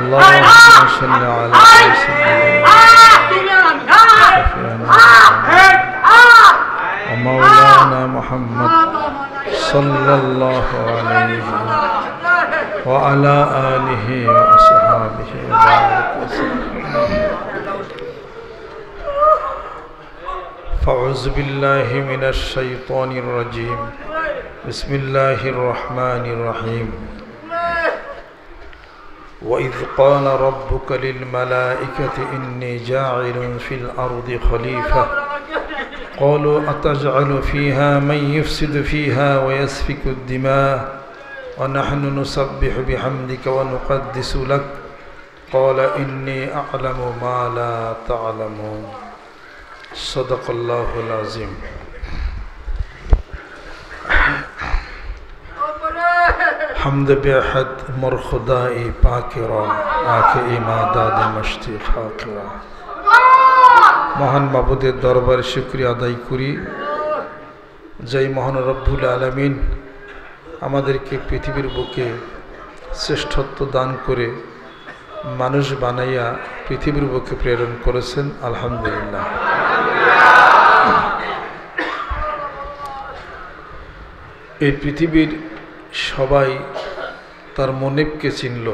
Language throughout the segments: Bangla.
اللهم صل على ومولانا محمد صلى الله عليه وعلى آله وأصحابه وبارك وسلم. فأعوذ بالله من الشيطان الرجيم. بسم الله الرحمن الرحيم. وإذ قال ربك للملائكة إني جاعل في الأرض خليفة قالوا أتجعل فيها من يفسد فيها ويسفك الدماء ونحن نسبح بحمدك ونقدس لك قال إني أعلم ما لا تعلمون. صدق الله العظيم. حمد بأحد مرخدائی پاکرا آکے ইমাদাদ মশতি খাকিরা। মহান মাবুদের দরবারে শুকরিয়া আদায় করি, যেই মহান রব্বুল আলামিন আমাদেরকে পৃথিবীর বুকে শ্রেষ্ঠত্ব দান করে মানুষ বানাইয়া পৃথিবীর বুকে প্রেরণ করেছেন। আলহামদুলিল্লাহ। এই পৃথিবীর সবাই তার মনিবকে চিনল,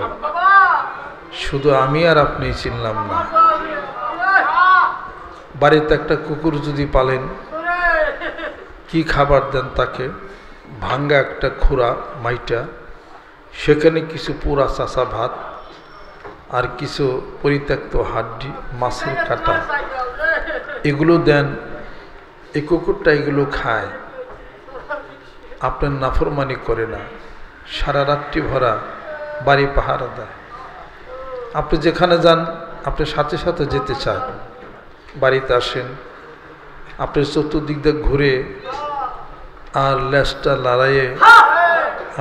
শুধু আমি আর আপনি চিনলাম না। বাড়িতে একটা কুকুর যদি পালেন, কি খাবার দেন তাকে? ভাঙ্গা একটা খুরা মাইটা, সেখানে কিছু পুরা চাষা ভাত আর কিছু পরিত্যক্ত হাড্ডি, মাছের কাটা, এগুলো দেন। এই কুকুরটা এগুলো খায়, আপনার নাফরমানি করে না, সারা রাত্রি ভরা বাড়ি পাহারা দেয়। আপনি যেখানে যান আপনি সাথে সাথে যেতে চান, বাড়িতে আসেন, আপনি চতুর্দিক দিয়ে ঘুরে আর লেজটা লড়াইয়ে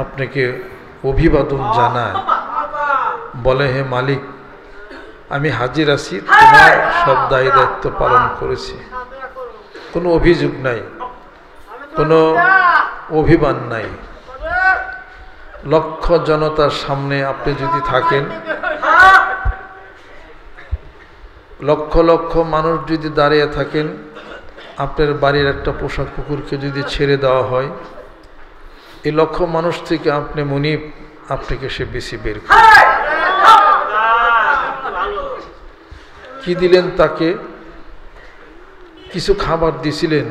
আপনাকে অভিবাদন জানায়, বলে হে মালিক, আমি হাজির আছি, তোমার সব দায়ী দায়িত্ব পালন করেছি। কোনো অভিযোগ নাই, কোনো অভিমান নাই। লক্ষ জনতার সামনে আপনি যদি থাকেন, লক্ষ লক্ষ মানুষ যদি দাঁড়িয়ে থাকেন, আপনার বাড়ির একটা পোষা কুকুরকে যদি ছেড়ে দেওয়া হয়, এই লক্ষ মানুষ থেকে আপনি মুনিব, আপনাকে সে বেশি বের করে। কি দিলেন তাকে? কিছু খাবার দিছিলেন,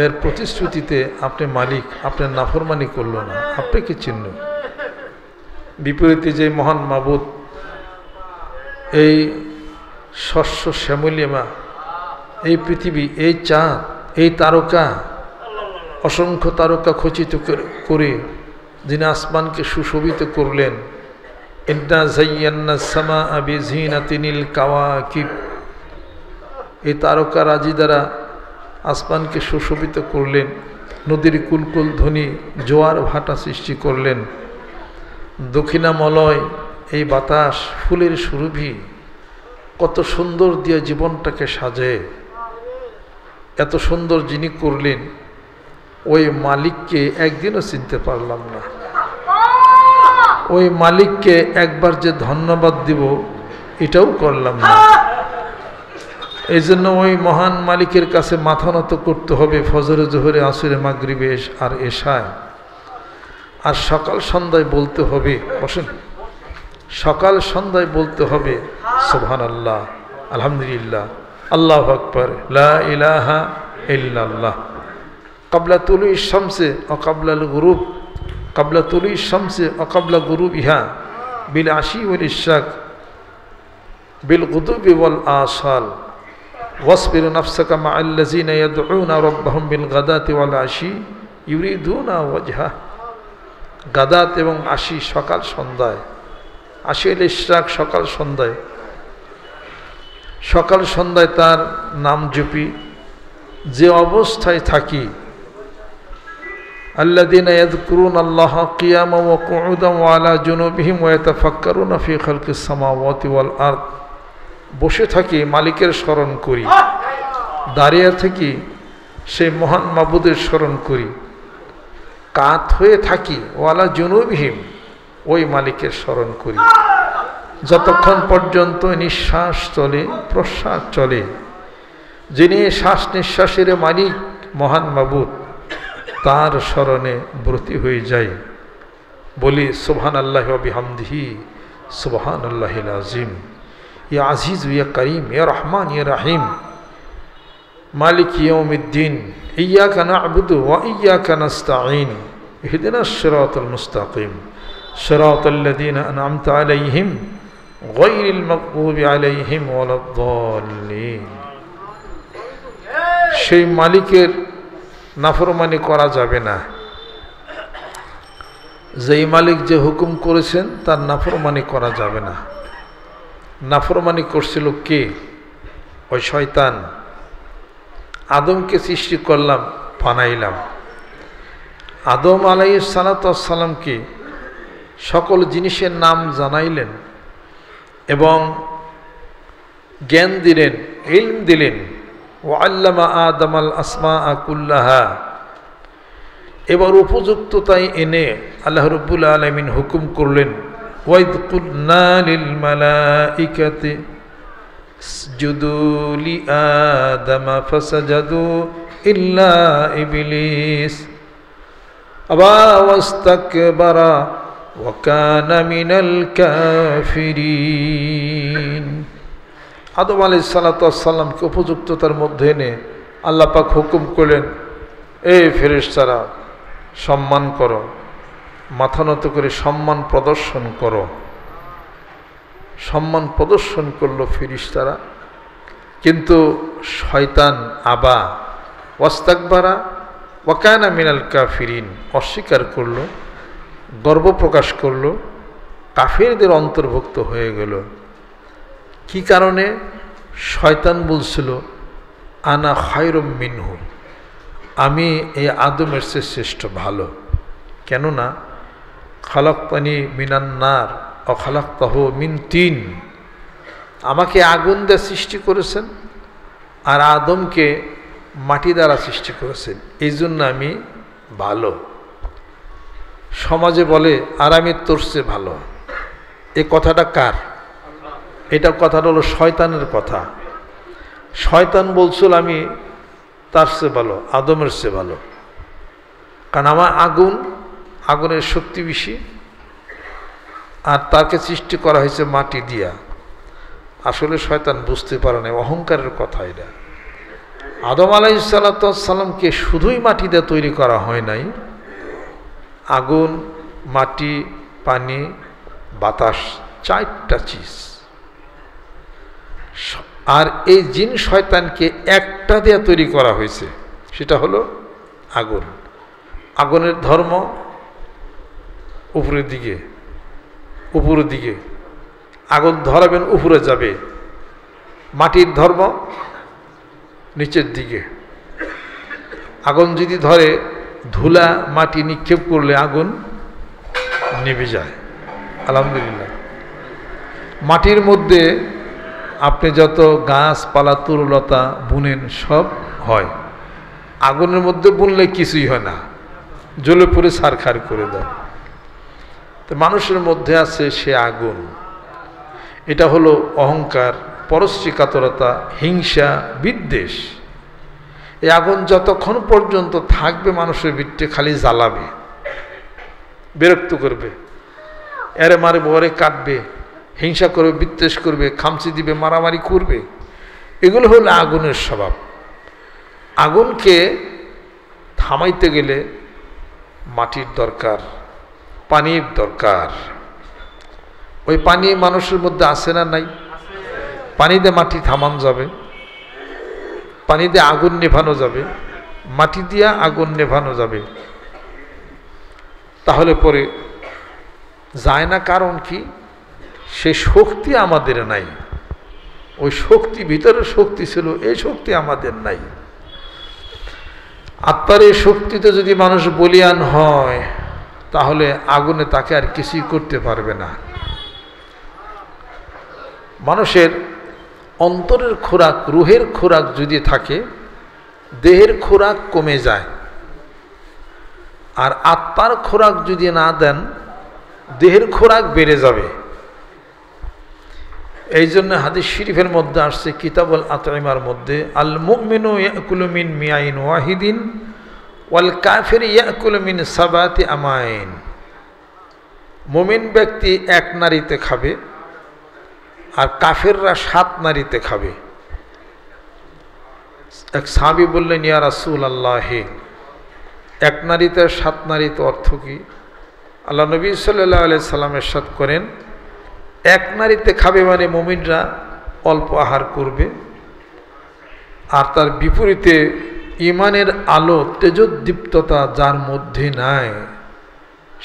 এর প্রতিশ্রুতিতে আপনি মালিক, আপনার নাফরমানি করল না, আপনাকে চিনল। বিপরীতে যে মহান মাবুদ, এই শস্য শ্যামলিমা, এই পৃথিবী, এই চাঁদ, এই তারকা, অসংখ্য তারকা খচিত করে যিনি আসমানকে সুশোভিত করলেন, ইন্না যায়্যান্না সামাআ বিযিনাতিনিল কাওয়াকিব, এই তারকা রাজি দ্বারা আসমানকে সুশোভিত করলেন, নদীর কুলকুল ধ্বনি, জোয়ার ভাটা সৃষ্টি করলেন, দক্ষিণামলয় এই বাতাস, ফুলের সুরভি, কত সুন্দর দিয়ে জীবনটাকে সাজে। এত সুন্দর যিনি করলেন, ওই মালিককে একদিনও চিনতে পারলাম না। ওই মালিককে একবার যে ধন্যবাদ দিব, এটাও করলাম না। এই জন্য ওই মহান মালিকের কাছে মাথা নত করতে হবে ফজরে, জোহরে, আসরে, মাগরিবে আর এশায়, আর সকাল সন্ধ্যায় বলতে হবে, বসেন, সকাল সন্ধ্যায় বলতে হবে সুবহানাল্লাহ, আলহামদুলিল্লাহ, আল্লাহু আকবার, লা ইলাহা ইল্লাল্লাহ। ক্বাবলা তুলুই শামসে ওয়া ক্বাবলাল গুরুব, ক্বাবলা তুলুই শামসে ওয়া ক্বাবলা গুরুবিহা, বিল আশি ওয়াল ইশরাক, বিল গুদুবি ওয়াল আসাল, ওয়াসবির নাফসাকা মা'আল্লাযীনা ইয়াদউনা রাব্বাহুম বিল গাদাতি ওয়াল আশি ইউরিদুনা ওয়াজহা। গাদাত এবং আশি, সকাল সন্ধ্যায়, আশি ওয়াল ইশরাক সকাল সন্ধ্যায়, সকাল সন্ধ্যায় তার নাম জপি, যে অবস্থায় থাকি, আল্লাযীনা ইয়াযকুরুনাল্লাহা কিয়ামান ওয়া কুউদান ওয়া আলা জুনুবিহিম ওয়া ইয়াতাফাক্কারুনা ফি খালকিস সামাওয়াতি ওয়াল আরদ। বসে থাকি মালিকের স্মরণ করি, দাঁড়িয়ে থাকি সেই মহান মাবুদের স্মরণ করি, কাত হয়ে থাকি ওয়ালা জুনুবিহিম, ওই মালিকের স্মরণ করি। যতক্ষণ পর্যন্ত নিঃশ্বাস চলে প্রশ্বাস চলে, যিনি শ্বাস নিঃশ্বাসের মালিক মহান মাবুদ, তার স্মরণে ব্রতী হয়ে যায়। বলি সুবহানাল্লাহি ওয়া বিহামদিহি সুবহানাল্লাহিল আযীম। ইয়া আজিজ ইয়া করিম ইয়া রহমান ইয়া রহিম মালিক ইয়াউমিদ্দিন ইয়্যাকা না'বুদু ওয়া ইয়্যাকা নাস্তাঈন ইহদিনাস সিরাতাল মুস্তাকিম সিরাতাল লাযীনা আন'আমতা আলাইহিম গায়রিল মাগদুবি আলাইহিম ওয়ালাদ-দাল্লিন। সেই মালিকের নাফরমানি করা যাবে না। যেই মালিক যে হুকুম করেছেন তার নাফরমানি করা যাবে না। নাফরমানি করছিল কে? ওই শয়তান। আদমকে সৃষ্টি করলাম, বানাইলাম। আদম আলাইহিস সালাতু ওয়াস সালামকে সকল জিনিসের নাম জানাইলেন এবং জ্ঞান দিলেন, ইলম দিলেন। ওয়া আল্লামা আদমাল আসমাআ কুল্লাহা। এবার উপযুক্ততায় এনে আল্লাহ রাব্বুল আলামিন হুকুম করলেন, ওয়াইদ কুলনা লিল মালাইকাতি ইসজুদু লি আদামা ফাসাজাদু ইল্লা ইবলিস আবা ওয়াস্তাকবারা ওয়া কানা মিনাল কাফিরিন। আদম আলাইহিস সালাতু ওয়াস সালামকে উপযুক্ততার মধ্যে এনে আল্লাহ পাক হুকুম করলেন, এই ফেরেশতারা সম্মান করো, মাথা নত করে সম্মান প্রদর্শন করো। সম্মান প্রদর্শন করলো ফেরেশতারা, কিন্তু শয়তান আবা ওয়াস্তাকবারা ওয়া কানা মিনাল কাফিরিন, অস্বীকার করলো, গর্ব প্রকাশ করলো, কাফিরদের অন্তর্ভুক্ত হয়ে গেল। কি কারণে? শয়তান বলছিল আনা খায়রুম মিনহু, আমি এই আদমের চেয়ে শ্রেষ্ঠ, ভালো। কেননা খালাকতানি মিনান নার ও খালাকতাহু মিন তিন, আমাকে আগুন দিয়ে সৃষ্টি করেছেন আর আদমকে মাটি দ্বারা সৃষ্টি করেছেন, এই জন্য আমি ভালো। সমাজে বলে আর আমি তোর চেয়ে ভালো। এই কথাটা কার? এটা কথাটা হলো শয়তানের কথা। শয়তান বলছিল আমি তার চেয়ে ভালো, আদমের চেয়ে ভালো। কারণ আমার আগুনের শক্তি বেশি, আর তাকে সৃষ্টি করা হয়েছে মাটি দিয়া। আসলে শয়তান বুঝতে পারে না, অহংকারের কথা এটা। আদম আলাইহিস সালাতু ওয়াস সালামকে শুধুই মাটি দিয়ে তৈরি করা হয় নাই, আগুন, মাটি, পানি, বাতাস, চারটা চিজ। আর এই জিন শয়তানকে একটা দিয়ে তৈরি করা হয়েছে, সেটা হলো আগুন। আগুনের ধর্ম উপরের দিকে, আগুন ধরাবেন উপরে যাবে। মাটির ধর্ম নিচের দিকে। আগুন যদি ধরে, ধুলা মাটি নিক্ষেপ করলে আগুন নিভে যায়। আলহামদুলিল্লাহ। মাটির মধ্যে আপনি যত গাছপালা তরুলতা বুনেন সব হয়, আগুনের মধ্যে বুনলে কিছুই হয় না, জ্বলে পুড়ে ছারখার করে দেয়। তো মানুষের মধ্যে আছে সে আগুন। এটা হলো অহংকার, পরশ্রী কাতরতা, হিংসা, বিদ্বেষ। এই আগুন যতক্ষণ পর্যন্ত থাকবে মানুষের ভিতরে খালি জ্বালাবে, বিরক্ত করবে, এরে মারবে, ওরে কাটবে, হিংসা করবে, বিদ্বেষ করবে, খামচি দিবে, মারামারি করবে। এগুলো হলো আগুনের স্বভাব। আগুনকে থামাইতে গেলে মাটির দরকার, পানির দরকার। ওই পানি মানুষের মধ্যে আছে না নাই? পানি দিয়ে মাটি থামানো যাবে, পানি দিয়ে আগুন নেভানো যাবে, মাটি দিয়ে আগুন নেভানো যাবে। তাহলে পরে যায় না। কারণ কি? সে শক্তি আমাদের নাই। ওই শক্তি, ভিতরে শক্তি ছিল, এই শক্তি আমাদের নাই। আত্মার এই শক্তিতে যদি মানুষ বলিয়ান হয়, তাহলে আগুনে তাকে আর কিছুই করতে পারবে না। মানুষের অন্তরের খোরাক, রুহের খোরাক যদি থাকে, দেহের খোরাক কমে যায়। আর আত্মার খোরাক যদি না দেন, দেহের খোরাক বেড়ে যাবে। এই জন্য হাদিস শরীফের মধ্যে আসছে কিতাবুল আতঈমার মধ্যে, আল মুমিনু ইয়াকুলু মিন মিয়াইন ওয়াহিদিন ওয়াল কাফির ইয়াকুলু মিন সাবাতি আমাইন। মুমিন ব্যক্তি এক নারীতে খাবে আর কাফিররা 7 নারীতে খাবে। এক সাহাবী বললেন, ইয়া রাসূলুল্লাহ, এক নারীতে 7 নারীতে অর্থ কি? আল্লাহ নবী সাল্লাল্লাহু আলাইহি সাল্লাম ইরশাদ করেন, এক নারীতে খাবে মানে মুমিনরা অল্প আহার করবে, আর তার বিপরীতে ইমানের আলো তেজোদ্দীপ্ততা যার মধ্যে নাই,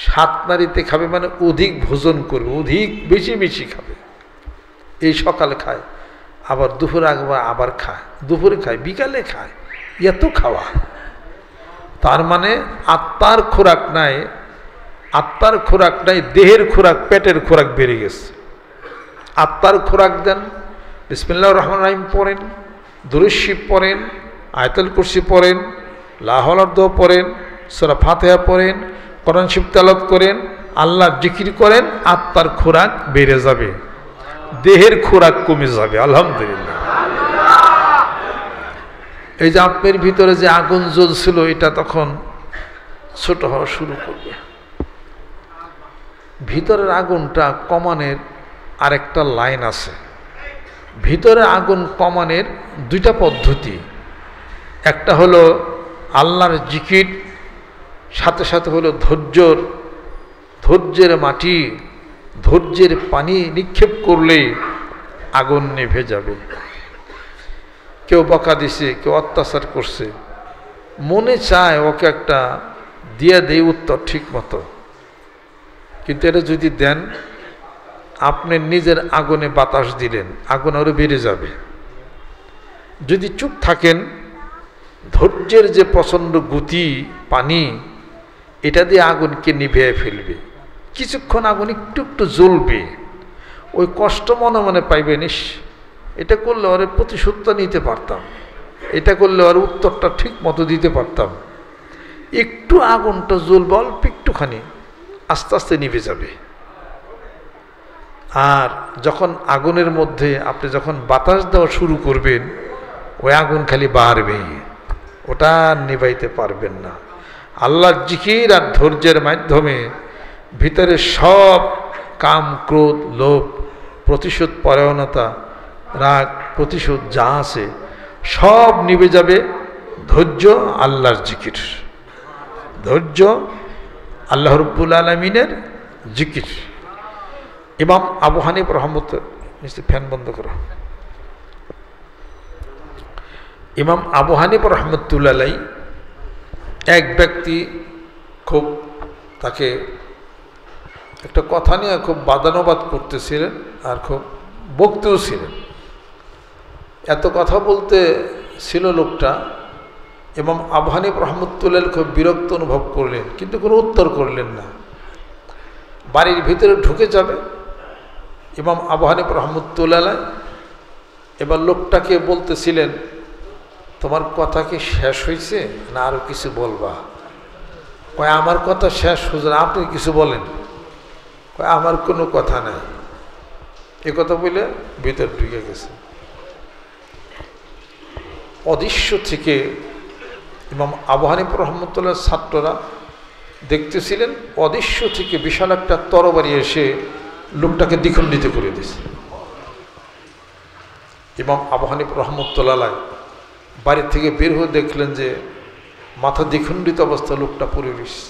7 নারীতে খাবে মানে অধিক ভোজন করবে, অধিক বেশি বেশি খাবে। এই সকালে খায়, আবার দুপুরে আবার খায়, দুপুরে খায়, বিকালে খায়, এত খাওয়া। তার মানে আত্মার খোরাক নাই, আত্মার খোরাক নাই, দেহের খোরাক, পেটের খোরাক বেড়ে গেছে। আত্মার খোরাক দেন, বিসমিল্লাহির রহমানির রহিম পড়েন, দুরূদ শরীফ পড়েন, আয়াতুল কুরসি পড়েন, লা হাওলা ওয়ালা কুওয়াতা পড়েন, সূরা ফাতিহা পড়েন, কোরআন শরীফ তেলাওয়াত করেন, আল্লাহর জিকির করেন, আত্মার খোরাক বেড়ে যাবে, দেহের খোরাক কমে যাবে। আলহামদুলিল্লাহ। এই যে আপনার ভিতরে যে আগুন জ্বলছিল এটা তখন ছোট হওয়া শুরু করবে। ভিতরের আগুনটা কমানোর আরেকটা লাইন আছে। ভিতরে আগুন কমানোর 2টা পদ্ধতি। একটা হলো আল্লাহর জিকির, সাথে সাথে হলো ধৈর্যের মাটি, ধৈর্যের পানি নিক্ষেপ করলে আগুন নিভে যাবে। কেউ বকা দিছে, কেউ অত্যাচার করছে, মনে চায় ওকে একটা দিয়ে দেই উত্তর ঠিক মতো, কিন্তু এটা যদি দেন আপনি নিজের আগুনে বাতাস দিলেন, আগুন আরও বেড়ে যাবে। যদি চুপ থাকেন, ধৈর্যের যে প্রচণ্ড গতি পানি, এটা দিয়ে আগুনকে নিভিয়ে ফেলবে। কিছুক্ষণ আগুন একটু একটু জ্বলবে, ওই কষ্ট মনে মনে পাইবেন, ইস এটা করলে ওর প্রতিশোধটা নিতে পারতাম, এটা করলে ওর উত্তরটা ঠিক মতো দিতে পারতাম। একটু আগুনটা জ্বলবে, অল্প একটুখানি, আস্তে আস্তে নিভে যাবে। আর যখন আগুনের মধ্যে আপনি যখন বাতাস দেওয়া শুরু করবেন, ওই আগুন খালি বাড়বে, ওটা নিভাইতে পারবেন না। আল্লাহর জিকির আর ধৈর্যের মাধ্যমে ভিতরে সব কাম, ক্রোধ, লোভ, প্রতিশোধ পরায়ণতা, রাগ, প্রতিশোধ যা আছে সব নিভে যাবে। ধৈর্য আল্লাহর জিকির, ধৈর্য আল্লাহ রাব্বুল আলামিনের জিকির। ইমাম আবু হানিফা রাহমাতুল্লাহ, ফ্যান বন্ধ করো। ইমাম আবু হানিফা রাহমাতুল্লাহ আলাইহি এক ব্যক্তি খুব তাকে একটা কথা নিয়ে খুব বাদানুবাদ করতেছিলেন আর খুব বকতেও ছিলেন। এত কথা বলতে ছিল লোকটা, ইমাম আবু হানিফা রাহমাতুল্লাহ খুব বিরক্ত অনুভব করলেন, কিন্তু কোনো উত্তর করলেন না। বাড়ির ভিতরে ঢুকে যাবে ইমাম আবু হানিফা রাহমাতুল্লাহ এবার লোকটাকে বলতেছিলেন, তোমার কথা কি শেষ হয়েছে না আরও কিছু বলবা? কয় আমার কথা শেষ, হুজুর আপনি কিছু বলেন। কয় আমার কোনো কথা নাই। এ কথা বলে ভিতর ঢুকে গেছে। অদৃশ্য থেকে ইমাম আবু হানিফা রাহমাতুল্লাহর ছাত্ররা দেখতেছিলেন, অদৃশ্য থেকে বিশাল একটা তরবারি এসে লোকটাকে দ্বিখণ্ডিত করে দিয়েছে। ইমাম আবু হানিফা রাহমাতুল্লাহ বাড়ি থেকে বের হয়ে দেখলেন যে মাথা দ্বিখণ্ডিত অবস্থা লোকটা পড়ে রয়েছে।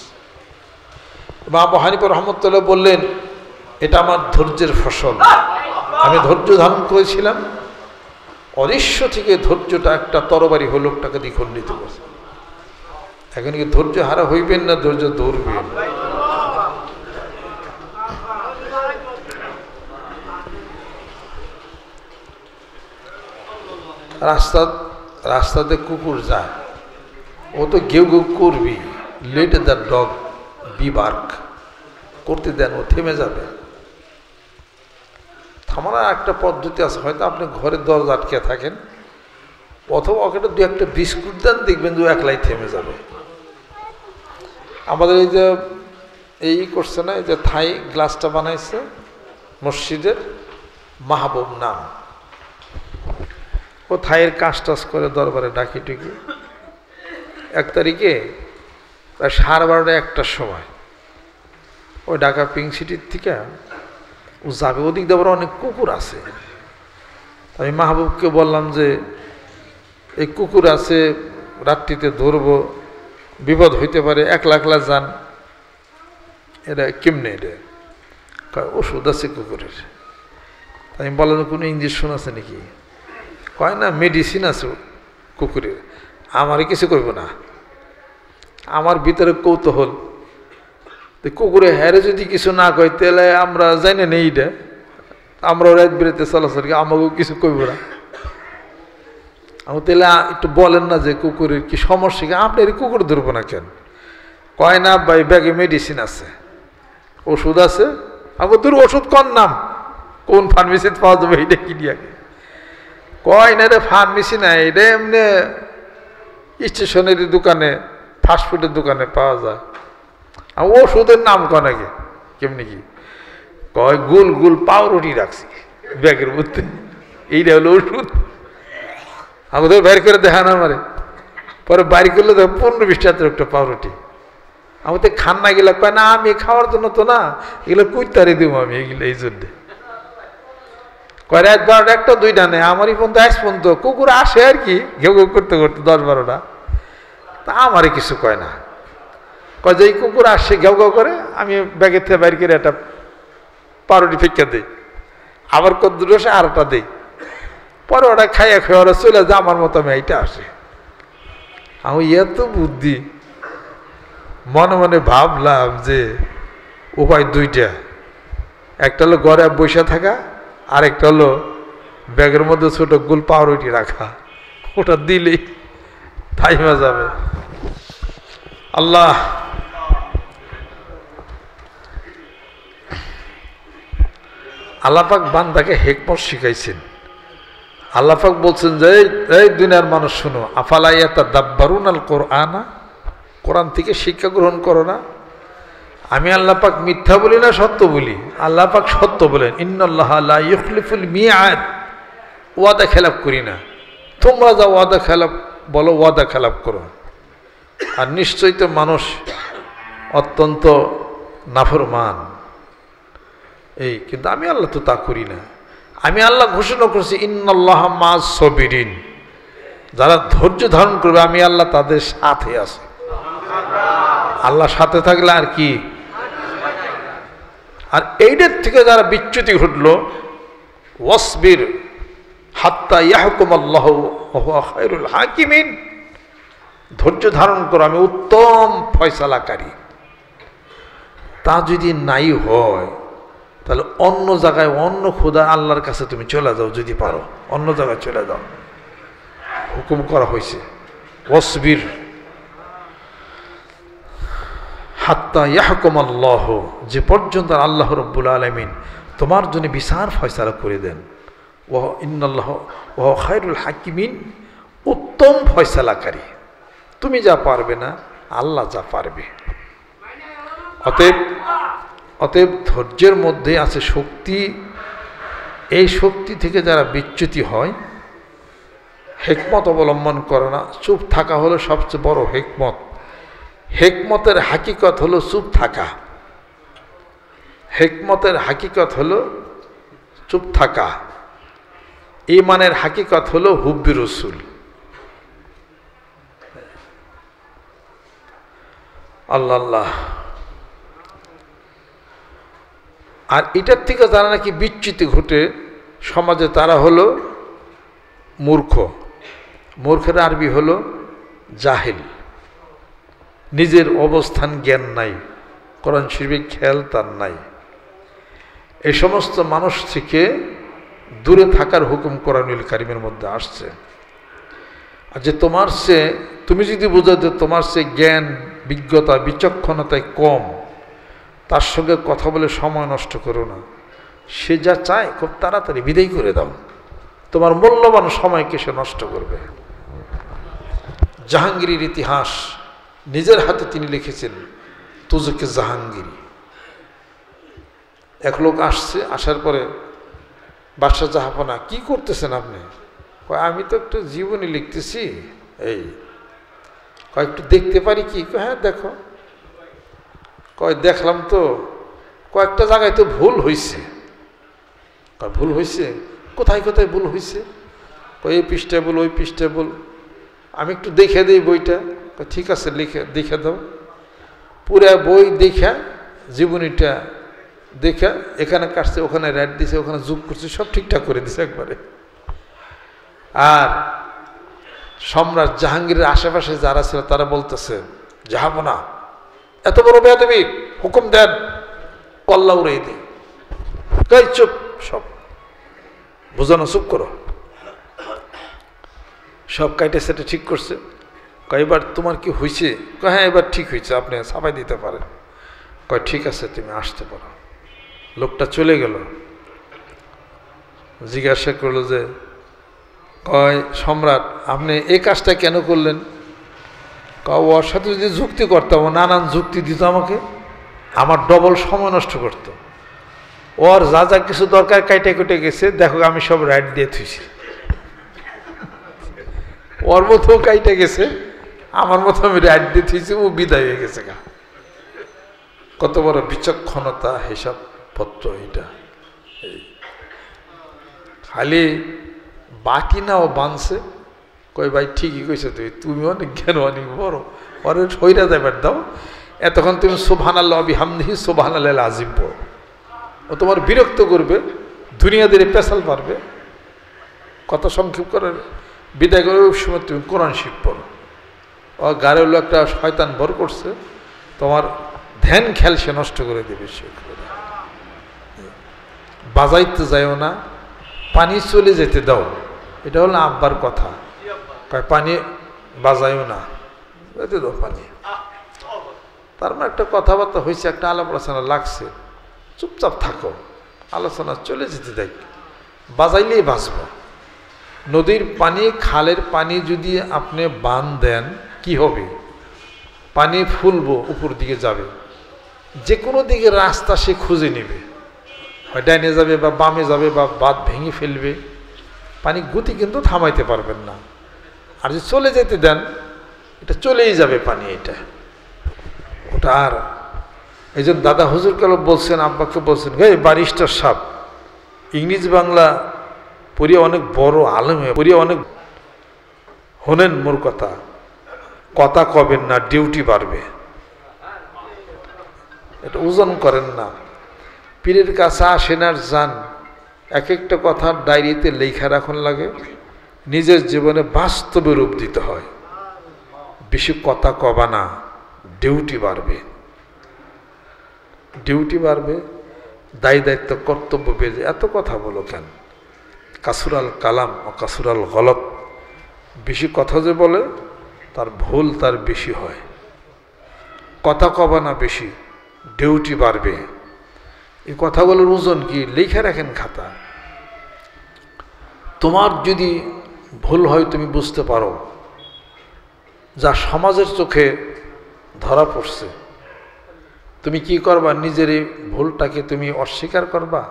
ইমাম আবু হানিফা রাহমাতুল্লাহ বললেন, এটা আমার ধৈর্যের ফসল, আমি ধৈর্য ধারণ করেছিলাম, অদৃশ্য থেকে ধৈর্যটা একটা তরবারি হয়ে লোকটাকে দ্বিখণ্ডিত করছে। এখন কি ধৈর্য হারা হইবেন না ধৈর্য ধরবেন? রাস্তাতে কুকুর যায়, ও তো ঘেউ ঘেউ করবি, let the dog be bark করতে দেন, ও থেমে যাবে। থামার একটা পদ্ধতি আছে, হয়তো আপনি ঘরের দরজা আটকে থাকেন, অথবা ওকে 2-1টা বিস্কুট দেন, দেখবেন যে একলাই থেমে যাবে। আমাদের এই যে এই করছে না, এই যে থাই গ্লাসটা বানাইছে মসজিদের, মাহবুব নাম। ও থাইয়ের কাজ টাজ করে দরবারে ডাকি টুকি। 1 তারিখে প্রায় 12:30 1টার সময় ওই ঢাকা পিঙ্ক সিটির থেকে ও যাবে। ওদিক দিয়ে আবার অনেক কুকুর আছে। আমি মাহবুবকে বললাম যে এই কুকুর আছে, রাত্রিতে ধরবো, বিপদ হইতে পারে, একলা একলা যান। এটা কেমনে? এটা ওষুধ আছে কুকুরের। আমি বললাম কোনো ইঞ্জেকশন আছে নাকি? কয় না, মেডিসিন আছে কুকুরের। আমারই কিছু করবো না, আমার ভিতরে কৌতূহল। কুকুরে হ্যারে যদি কিছু না কয় তাহলে আমরা জানি না এইটা, আমরা রাত বেরোতে চলাচল, আমাকেও কিছু করবো না। আমি তাহলে একটু বলেন না যে কুকুরের কি সমস্যা, আপনি কুকুর ধরবো না কেন? কয় না ভাই, ব্যাগে মেডিসিন আছে, ওষুধ আছে। আমি তোর ওষুধ কোন নাম, কোন ফার্মেসিতে পাওয়া যাবে এইটা কিনি আগে? কয় না রে, ফার্মেসি না, এটা এমনি স্টেশনারি দোকানে, ফাস্টফুডের দোকানে পাওয়া যায়। আর ওষুধের নাম কয় নাকি কেমনি কি? কয় গোল গোল পাউরুটি রাখছি ব্যাগের মধ্যে, এইটা হলো ওষুধ। আমাদের বাইর করে দেখা না আমারে, পরে বাড়ি করলে দেখো 15-20 টাকার একটা পাউরুটি। আমাদের খান না গেলে কয় না, আমি খাওয়ার জন্য তো না, এগুলো কুইতারে দেবো আমি এগুলো এই জন্যে। কয় রাত 12টা 1টা 2টা নেই, আমারই পর্যন্ত আজ পর্যন্ত কুকুর আসে আর কি, ঘেউ ঘেউ করতে করতে 10-12টা। তা আমারই কিছু কয় না, কয় যে এই কুকুর আসছে ঘেউ ঘেউ করে, আমি ব্যাগের থেকে বাইর করে একটা পাউরুটি ফেঁকে দিই, আবার কদ্দুর বসে আরটা দিই। পরে ওরা খাইয়া খেয়ে ওরা চলে যায়, আমার মতো আমি এইটা আসে। আমি এত বুদ্ধি, মনে মনে ভাবলাম যে উপায় 2টা। একটা হলো ঘরে বসে থাকা, আর একটা হলো ব্যাগের মধ্যে ছোট গোল পাউরুটি রাখা, ওটা দিলেই থাইমা যাবে। আল্লাহ আল্লাপাক বান্দাকে হেকমত শিখাইছেন। আল্লাপাক বলছেন যে এই দুনিয়ার মানুষ শুনো, আফালা ইয়াতাদাব্বারুনাল কুরআনা, কোরআন থেকে শিক্ষা গ্রহণ করো না। আমি আল্লাপাক মিথ্যা বলি না, সত্য বলি। আল্লাপাক সত্য বলেন, ইন্নাল্লাহা লা ইউখলিফুল মিআদ, ওয়াদা খেলাপ করি না। তোমরা যা ওয়াদা খেলাপ বলো, ওয়াদা খেলাপ করো। আর নিশ্চয়ই তো মানুষ অত্যন্ত নাফরমান। এই কিন্তু আমি আল্লাহ তো তা করি না। আমি আল্লাহ ঘোষণা করছি, ইন্নাল্লাহা মা'আস সাবিরিন, যারা ধৈর্য ধারণ করবে আমি আল্লাহ তাদের সাথে আছি। আল্লাহ সাথে থাকলে আর কি? আর এইটার থেকে যারা বিচ্যুতি ঘটলো, ওয়াসবির হাত্তা ইয়াহকুমাল্লাহু ওয়া হুয়া খায়রুল হাকিমিন, ধৈর্য ধারণ করো, আমি উত্তম ফয়সালাকারী। তা যদি নাই হয় তাহলে অন্য জায়গায়, অন্য খোদা আল্লাহর কাছে তুমি চলে যাও, যদি পারো অন্য জায়গায় চলে যাও, হুকুম করা হয়েছে। ওয়াসবির হাত্তা ইয়াহকুমাল্লাহ, যে পর্যন্ত আল্লাহ রাব্বুল আলামিন তোমার জন্য বিচার ফয়সালা করে দেন। ওয়া ইন্নাল্লাহ ওয়া খায়রুল হাকিমিন, উত্তম ফয়সালাকারী। তুমি যা পারবে না, আল্লাহ যা পারবে। অতএব ধৈর্যের মধ্যে আছে শক্তি। এই শক্তি থেকে যারা বিচ্যুতি হয়, হিকমত অবলম্বন করে না, চুপ থাকা হলো সবচেয়ে বড় হিকমত। হিকমতের হাকিকত হলো চুপ থাকা। হিকমতের হাকিকত হলো চুপ থাকা। ঈমানের হাকিকত হলো হুব্বি রাসূল। আল্লাহ আল্লাহ। আর এটার থেকে যারা নাকি বিচ্যুতি ঘটে সমাজে, তারা হলো মূর্খ। মূর্খের আরবি হলো জাহিল। নিজের অবস্থান জ্ঞান নাই, কোরআন শরীফে খেয়াল তার নাই। এই সমস্ত মানুষ থেকে দূরে থাকার হুকুম কোরআনুল কারীমের মধ্যে আসছে। আর যে তোমার সে, তুমি যদি বোঝো যে তোমার সে জ্ঞান, বিজ্ঞতা, বিচক্ষণতায় কম, তার সঙ্গে কথা বলে সময় নষ্ট করো না। সে যা চায় খুব তাড়াতাড়ি বিদায় করে দাও। তোমার মূল্যবান সময়কে সে নষ্ট করবে। জাহাঙ্গীরের ইতিহাস নিজের হাতে তিনি লিখেছেন, তুজুকে জাহাঙ্গীর। এক লোক আসছে, আসার পরে বাদশাহ জাহাপনা, কি করতেছেন আপনি? কয় আমি তো একটু জীবনী লিখতেছি। এই কয় একটু দেখতে পারি কি? হ্যাঁ দেখো। কয় দেখলাম তো কয়েকটা জায়গায় তো ভুল হয়েছে। কয় ভুল হয়েছে? কোথায় কোথায় ভুল হয়েছে? কয় এই পৃষ্ঠায় ভুল, ওই পৃষ্ঠায় ভুল। আমি একটু দেখে দিই বইটা। ঠিক আছে, দেখে দাও। পুরা বই দেখা, জীবনীটা দেখা, এখানে কাটছে, ওখানে রেড দিছে, ওখানে যোগ করছে, সব ঠিকঠাক করে দিছে একবারে। আর সম্রাট জাহাঙ্গীরের আশেপাশে যারা ছিল তারা বলতেছে, জাহাপনা এত বড় বেয়াদবি, হুকুম দেন, কল্লা উড়াই দিই। কই চুপ, সব বুঝানো, চুপ করো। সব কাইটে সেটা ঠিক করছে। কয় এবার তোমার কি হয়েছে? কয় হ্যাঁ এবার ঠিক হয়েছে, আপনি ছাপাই দিতে পারেন। কয় ঠিক আছে, তুমি আসতে পারো। লোকটা চলে গেল। জিজ্ঞাসা করলো যে, কয় সম্রাট আপনি এই কাজটা কেন করলেন? কয় ওর সাথে যদি যুক্তি করতাম, ও নানান যুক্তি দিত আমাকে, আমার ডবল সময় নষ্ট করতো। ওর যা যা কিছু দরকার কাইটে কেটে গেছে, দেখো আমি সব রাইট দিয়ে থুইছি। ওর মতো কাইটে গেছে, আমার মতো আমি রাইট দিয়ে থুইছি, ও বিদায় হয়ে গেছে। কত বড় বিচক্ষণতা, হিসাব পত্র এটা। খালি বাকি না, ও বানছে। কই ভাই ঠিকই কইছে, তুমি অনেক জ্ঞান, অনেক বড়, ওরে সইরা যাবার দাও। এতক্ষণ তুমি সুবহানাল্লাহ বিহামদিহি সুবহানাল্লাহিল আযীম পড়ো। ও তোমার বিরক্ত করবে, দুনিয়াদের পেশাল পারবে। কথা সংক্ষেপ করে বিদায় করে ওই সময় তুমি কোরআন শিখ পড়ো। ও গাড়ি হলো একটা শয়তান ভর করছে, তোমার ধ্যান খেয়াল সে নষ্ট করে দেবে। সে বাজাইতে যাইও না, পানি চলে যেতে দাও। এটা হলো আব্বার কথা। পানি বাজাইও না, যেতে দাও পানি। তার মানে একটা কথাবার্তা হয়েছে, একটা আলাপ আলোচনা লাগছে, চুপচাপ থাকো, আলোচনা চলে যেতে দেখ, বাজাইলেই বাঁচব। নদীর পানি, খালের পানি যদি আপনি বান দেন, কি হবে? পানি ফুলবো, উপর দিকে যাবে, যে কোনো দিকে রাস্তা সে খুঁজে নেবে, হয় ডাইনে যাবে বা বামে যাবে বা বাঁধ ভেঙে ফেলবে। পানি গতি কিন্তু থামাইতে পারবেন না। আর যদি চলে যেতে দেন, এটা চলেই যাবে পানি, এটা ওটা। আর এই জন্য দাদা হুজুর কাল বলছেন, আব্বাকে বলছেন, হে ব্যারিস্টার সাহেব, ইংরেজ বাংলা পড়িয়া অনেক বড় আলেম, পড়িয়া অনেক হনেন, মোর কথা কথা কবেন না, ডিউটি বাড়বে। এটা ওজন করেন না। পীরের কাছে আসেন আর যান, এক একটা কথা ডায়েরিতে লেখা রাখুন লাগে, নিজের জীবনে বাস্তবে রূপ দিতে হয়। বেশি কথা কবা না, ডিউটি বাড়বে, ডিউটি বাড়বে, দায়ী দায়িত্ব কর্তব্য বেড়ে। এত কথা বলো কেন? কাসুরাল কালাম ও কাসুরাল গলত, বেশি কথা যে বলে তার ভুল তার বেশি হয়। কথা কবা না বেশি, ডিউটি বাড়বে। এই কথাগুলোর ওজন কি? লেখা রাখেন খাতা। তোমার যদি ভুল হয় তুমি বুঝতে পারো, যা সমাজের চোখে ধরা পড়ছে, তুমি কি করবা? নিজের এই ভুলটাকে তুমি অস্বীকার করবা?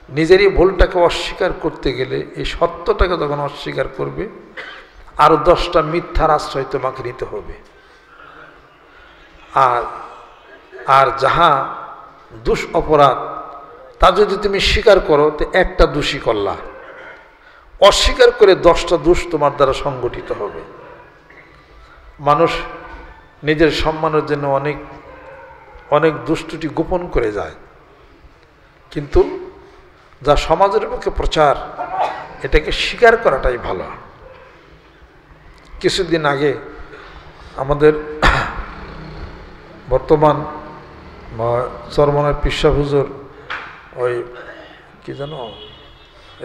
নিজের এই ভুলটাকে অস্বীকার করতে গেলে এই সত্যটাকে যখন অস্বীকার করবে, আরো 10টা মিথ্যার আশ্রয় তোমাকে নিতে হবে। আর যাহা দোষ অপরাধ, তা যদি তুমি স্বীকার করো, তো একটা দোষী করলা। অস্বীকার করে 10টা দোষ তোমার দ্বারা সংগঠিত হবে। মানুষ নিজের সম্মানের জন্য অনেক অনেক দুষ্টুটি গোপন করে যায়, কিন্তু যা সমাজের পক্ষে প্রচার, এটাকে স্বীকার করাটাই ভালো। কিছুদিন আগে আমাদের বর্তমান চরমনার পিসা হুজুর, ওই কি জানো,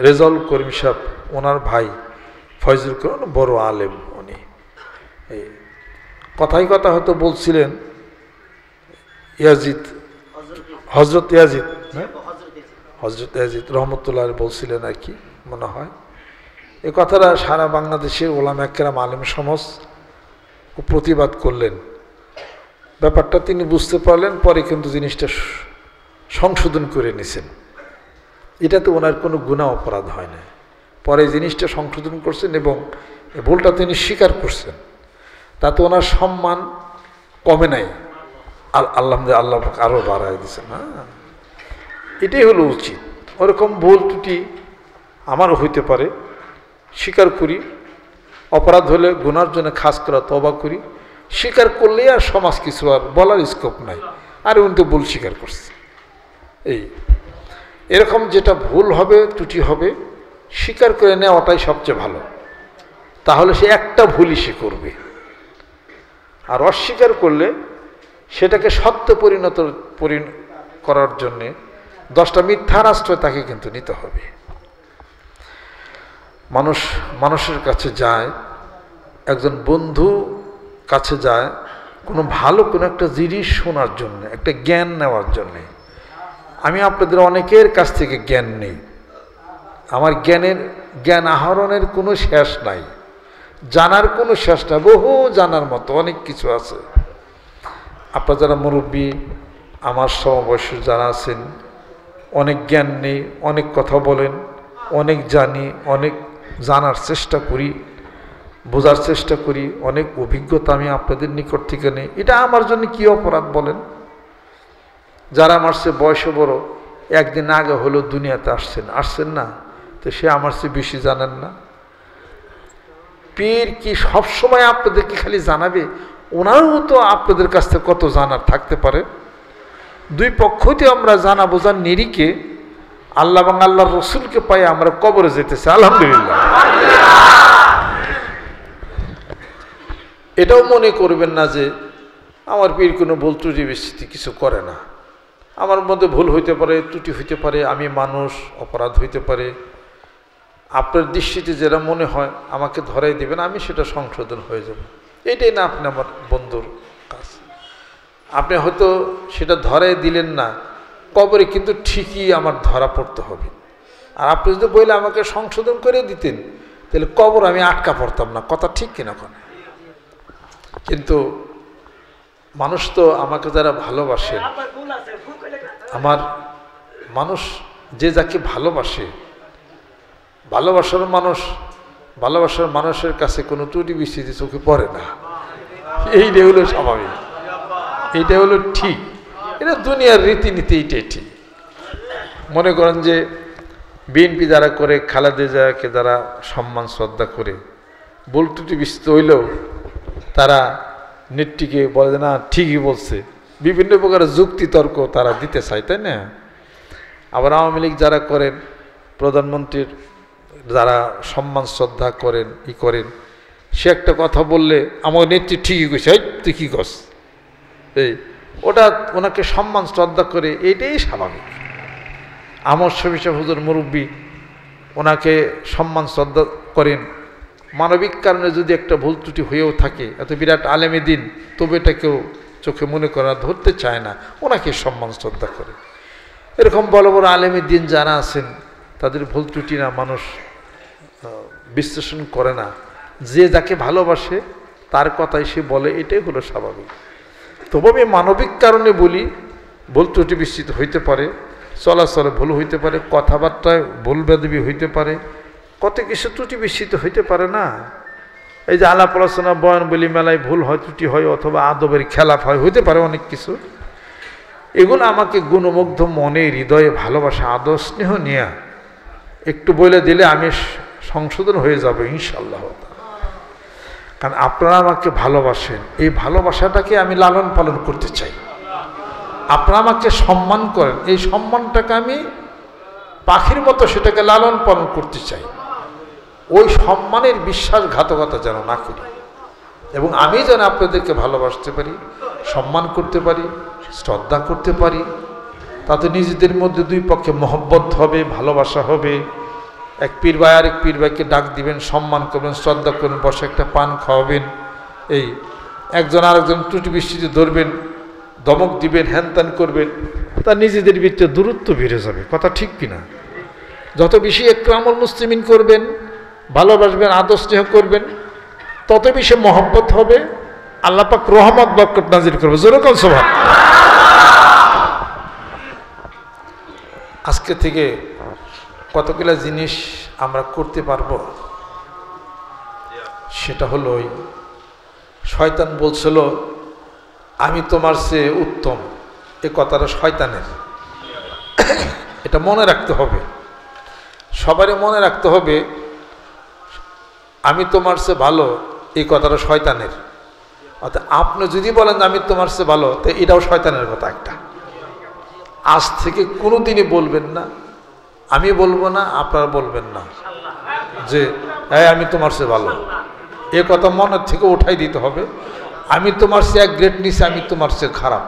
রেজাউল করিম সাহেব, ওনার ভাই ফয়জুল করিম, বড় আলেম উনি, এই কথাই কথা হয়তো বলছিলেন, ইয়াজিদ, হজরত ইয়াজিদ, হজরত ইয়াজিদ রহমতুল্লাহ বলছিলেন আর কি মনে হয়। এই কথাটা সারা বাংলাদেশের ওলামা একরাম আলেম সমাজ প্রতিবাদ করলেন। ব্যাপারটা তিনি বুঝতে পারলেন, পরে কিন্তু জিনিসটা সংশোধন করে নিছেন। এটাতে ওনার কোনো গুনাহ অপরাধ হয় না। পরে জিনিসটা সংশোধন করছেন এবং এই ভুলটা তিনি স্বীকার করছেন, তাতে ওনার সম্মান কমে নাই, আল্লাহ আরও বাড়ায় দিচ্ছেন। হ্যাঁ, এটাই হলো উচিত। ওরকম ভুল ত্রুটি আমারও হইতে পারে, স্বীকার করি। অপরাধ হলে গুনার জন্য খাস করা তওবা করি, স্বীকার করলেই আর সমাজ কিছু আর বলার স্কোপ নাই, আর উনি তো ভুল স্বীকার করছে। এরকম যেটা ভুল হবে, ত্রুটি হবে, স্বীকার করে নেওয়াটাই সবচেয়ে ভালো। তাহলে সে একটা ভুলই সে করবে। আর অস্বীকার করলে সেটাকে সত্য পরিণত করার জন্যে 10টা মিথ্যার আশ্রয় তাকে কিন্তু নিতে হবে। মানুষের কাছে যায়, একজন বন্ধু কাছে যায় কোনো ভালো কোনো একটা জিনিস শোনার জন্য, একটা জ্ঞান নেওয়ার জন্যে। আমি আপনাদের অনেকের কাছ থেকে জ্ঞান নেই, আমার জ্ঞান আহরণের কোনো শেষ নাই, জানার কোনো শেষ নাই, বহু জানার মতো অনেক কিছু আছে। আপনারা যারা মুরব্বী, আমার সমবয়সী যারা আছেন, অনেক জ্ঞান নেই, অনেক কথা বলেন, অনেক জানি, অনেক জানার চেষ্টা করি, বোঝার চেষ্টা করি, অনেক অভিজ্ঞতা আমি আপনাদের নিকট থেকে নেই। এটা আমার জন্য কি অপরাধ বলেন? যারা আমার চেয়ে বয়সে বড়, একদিন আগে হলো দুনিয়াতে আসছেন না, তো সে আমার চেয়ে বেশি জানেন না? পীর কি সবসময় আপনাদেরকে খালি জানাবে? ওনারও তো আপনাদের কাছ থেকে কত জানার থাকতে পারে। দুই পক্ষতে আমরা জানা বোঝার নিরিখে আল্লাহ এবং আল্লাহর রসুলকে পাই আমরা কবরে যেতেছি, আলহামদুলিল্লাহ। এটাও মনে করবেন না যে আমার পীর কোনো ভুল ত্রুটি বিস্তৃতি কিছু করে না। আমার মধ্যে ভুল হইতে পারে, ত্রুটি হইতে পারে, আমি মানুষ, অপরাধ হইতে পারে। আপনার দৃষ্টিতে যেটা মনে হয় আমাকে ধরাই দিবেন, আমি সেটা সংশোধন হয়ে যাব। এটাই না আপনি আমার বন্ধুর কাজ। আপনি হয়তো সেটা ধরাই দিলেন না, কবরে কিন্তু ঠিকই আমার ধরা পড়তে হবে। আর আপনি যদি বললে আমাকে সংশোধন করে দিতেন, তাহলে কবর আমি আটকা পড়তাম না। কথা ঠিক কিনা কোন? কিন্তু মানুষ তো আমাকে যারা ভালোবাসেন, আমার মানুষ যে যাকে ভালোবাসে, ভালোবাসার মানুষের কাছে কোনো ত্রুটি বিস্তৃতি চোখে পড়ে না। এইটা হলো স্বাভাবিক, এইটা হলো ঠিক, এটা দুনিয়ার রীতিনীতি, এইটাই ঠিক। মনে করেন যে বিএনপি যারা করে, খালেদা জিয়াকে যারা সম্মান শ্রদ্ধা করে, ভুল ত্রুটি বিস্তৃত হইলেও তারা নেত্রীকে বলে যে না ঠিকই বলছে, বিভিন্ন প্রকার যুক্তি তর্ক তারা দিতে চায়, তাই না? আবার আওয়ামী লীগ যারা করেন, প্রধানমন্ত্রীর যারা সম্মান শ্রদ্ধা করেন, সে একটা কথা বললে আমার নেত্রী ঠিকই কইছে, এই তুই কী কস, ওটা ওনাকে সম্মান শ্রদ্ধা করে, এইটাই স্বাভাবিক। আমর শফি হুজুর মুরব্বী, ওনাকে সম্মান শ্রদ্ধা করেন। মানবিক কারণে যদি একটা ভুল ত্রুটি হয়েও থাকে, এত বিরাট আলেমে দিন, তবে এটা কেউ চোখে মনে করা ধরতে চায় না, ওনাকে সম্মান শ্রদ্ধা করে। এরকম বড় বড় আলেমে দিন যারা আছেন, তাদের ভুল ত্রুটি না মানুষ বিশ্লেষণ করে না। যে যাকে ভালোবাসে তার কথাই সে বলে, এটাই হলো স্বাভাবিক। তবু আমি মানবিক কারণে বলি, ভুল ত্রুটি বিস্তৃত হইতে পারে, চলাচলে ভুল হইতে পারে, কথাবার্তায় ভুল বেদবি হইতে পারে, কত কিছু ত্রুটি বিস্তৃত হইতে পারে না? এই যে আলাপ আলোচনা, বয়ান বলি, মেলায় ভুল হয়, ত্রুটি হয়, অথবা আদবের খেলাফ হয়, হইতে পারে অনেক কিছু। এগুলো আমাকে গুণমুগ্ধ মনে, হৃদয়ে ভালোবাসা, আদর স্নেহ নিয়ে একটু বলে দিলে আমি সংশোধন হয়ে যাবে ইনশাআল্লাহ। কারণ আপনারা আমাকে ভালোবাসেন, এই ভালোবাসাটাকে আমি লালন পালন করতে চাই। আপনারা আমাকে সম্মান করেন, এই সম্মানটাকে আমি পাখির মতো সেটাকে লালন পালন করতে চাই। ওই সম্মানের বিশ্বাসঘাতকতা যেন না করি, এবং আমি যেন আপনাদেরকে ভালোবাসতে পারি, সম্মান করতে পারি, শ্রদ্ধা করতে পারি। তাতে নিজেদের মধ্যে দুই পক্ষে মহব্বত হবে, ভালোবাসা হবে। এক পীর ভাই আরেক পীর ভাইকে ডাক দিবেন, সম্মান করবেন, শ্রদ্ধা করবেন, বসে একটা পান খাওয়াবেন। এই একজন আরেকজন ত্রুটি বিস্তৃতি ধরবেন, ধমক দিবেন, হ্যানত্যান করবেন, তা নিজেদের ভিতরে দূরত্ব বেড়ে যাবে। কথা ঠিক কিনা? যত বেশি ইকরামুল মুসলিমিন করবেন, ভালোবাসবেন, আদর স্নেহ করবেন, তত বেশি মহব্বত হবে, আল্লাহ পাক রহমত বরকত নাজিল করবে। জোরে কোন সুবহান। আজকে থেকে কতগুলা জিনিস আমরা করতে পারবো। সেটা হলো ওই শয়তান বলছিল আমি তোমার চেয়ে উত্তম, এ কথাটা শয়তানের। এটা মনে রাখতে হবে, সবারই মনে রাখতে হবে আমি তোমার চেয়ে ভালো, এই কথাটা শয়তানের। অর্থাৎ আপনি যদি বলেন আমি তোমার চেয়ে ভালো, তো এটাও শয়তানের কথা একটা। আজ থেকে কোনো দিনই বলবেন না, আমি বলবো না, আপনারা বলবেন না যে হ্যাঁ আমি তোমার চেয়ে ভালো। এ কথা মনের থেকে উঠাই দিতে হবে। আমি তোমার চেয়ে এক গ্রেড নিচে, আমি তোমার চেয়ে খারাপ,